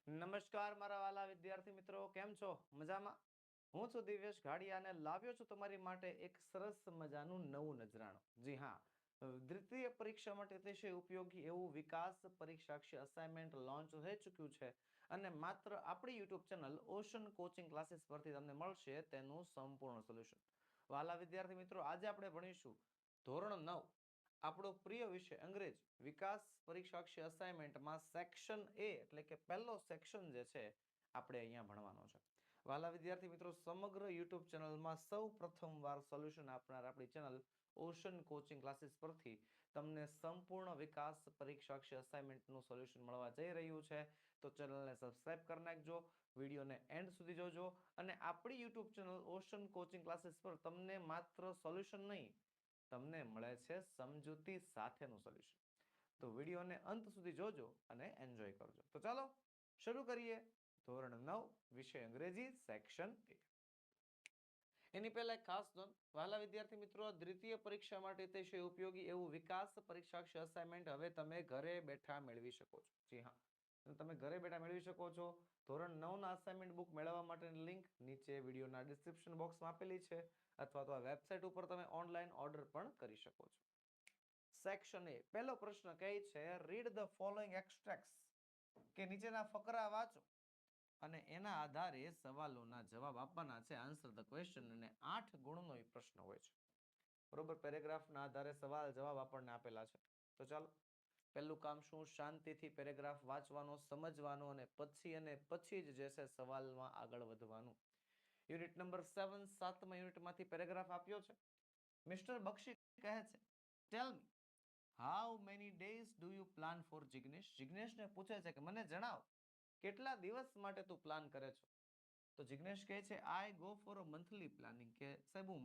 નમસ્કાર મારા વાલા વિદ્યાર્થી મિત્રો, કેમ છો? મજામાં? હું છું દિવ્યેશ ઘાડિયા અને લાવ્યો છું તમારી માટે એક સરસ મજાનું નવું નજરાણું. જી હા, દ્વિતીય પરીક્ષા માટે અતિશય ઉપયોગી એવું વિકાસ પરીક્ષાક્ષી અસાઇનમેન્ટ લોન્ચ થઈ ચૂક્યું છે અને માત્ર આપણી YouTube channel ocean coaching classes પરથી તમને મળશે તેનું સંપૂર્ણ સોલ્યુશન. વાલા વિદ્યાર્થી મિત્રો, આજે આપણે ભણીશું ધોરણ 9 આપણો પ્રિય વિષય અંગ્રેજ વિકાસ પરીક્ષાક્ષી અસાઇનમેન્ટમાં સેક્શન એ એટલે કે પહેલો સેક્શન જે છે આપણે અહીંયા ભણવાનો છે. વાલા વિદ્યાર્થી મિત્રો, સમગ્ર યુટ્યુબ ચેનલમાં સૌ પ્રથમવાર સોલ્યુશન આપનાર આપણી ચેનલ ઓશન કોચિંગ ક્લાસીસ પરથી તમને સંપૂર્ણ વિકાસ પરીક્ષાક્ષી અસાઇનમેન્ટનું સોલ્યુશન મળવા જઈ રહ્યું છે. તો ચેનલને સબસ્ક્રાઇબ કરી નાખજો, વિડીયોને એન્ડ સુધી જોજો અને આપણી YouTube channel ocean coaching classes પર તમને માત્ર સોલ્યુશન નહીં, તમને મળે છે સમજૂતી સાથેનું સોલ્યુશન. તો વિડીયોને અંત સુધી જોજો અને એન્જોય કરજો. તો ચાલો શરૂ કરીએ ધોરણ 9 વિષય અંગ્રેજી સેક્શન એ. એની પહેલા એક ખાસ નોંધ, વહાલા વિદ્યાર્થી મિત્રો, દ્વિતીય પરીક્ષા માટે અતિશય ઉપયોગી એવું વિકાસ પરીક્ષાક્ષી અસાઇનમેન્ટ હવે તમે ઘરે બેઠા મેળવી શકો છો. જી હા, તમે ઘરે બેઠા મેળવી શકો છો. ધોરણ 9 ના અસાઇનમેન્ટ બુક મેળવવા માટેની લિંક નીચે વિડીયોના ડિસ્ક્રિપ્શન બોક્સમાં આપેલી છે અથવા તો આ વેબસાઇટ ઉપર તમે ઓનલાઈન ઓર્ડર પણ કરી શકો છો. સેક્શન એ પહેલો પ્રશ્ન કહે છે, રીડ ધ ફોલોઈંગ એક્સ્ટ્રેક્ટ્સ, કે નીચેના ફકરા વાંચો અને એના આધારે સવાલોના જવાબ આપવાના છે. આન્સર ધ ક્વેશ્ચન, અને 8 ગુણનો એ પ્રશ્ન હોય છે. બરોબર, પેરેગ્રાફના આધારે સવાલ જવાબ આપણને આપેલા છે. તો ચાલો પહેલું કામ શું? શાંતિથી પેરેગ્રાફ વાંચવાનો, સમજવાનો અને પછી જ જે છે સવાલમાં આગળ વધવાનું. યુનિટ નંબર 7 7મા યુનિટમાંથી પેરેગ્રાફ આપ્યો છે. મિસ્ટર બક્ષી કહે છે, tell me how many days do you plan for Jignesh. જિગ્નેશને પૂછે છે કે મને જણાવ કેટલા દિવસ માટે તું પ્લાન કરે છો? તો જિગ્નેશ કહે છે, I go for a monthly planning, કે સાહેબ હું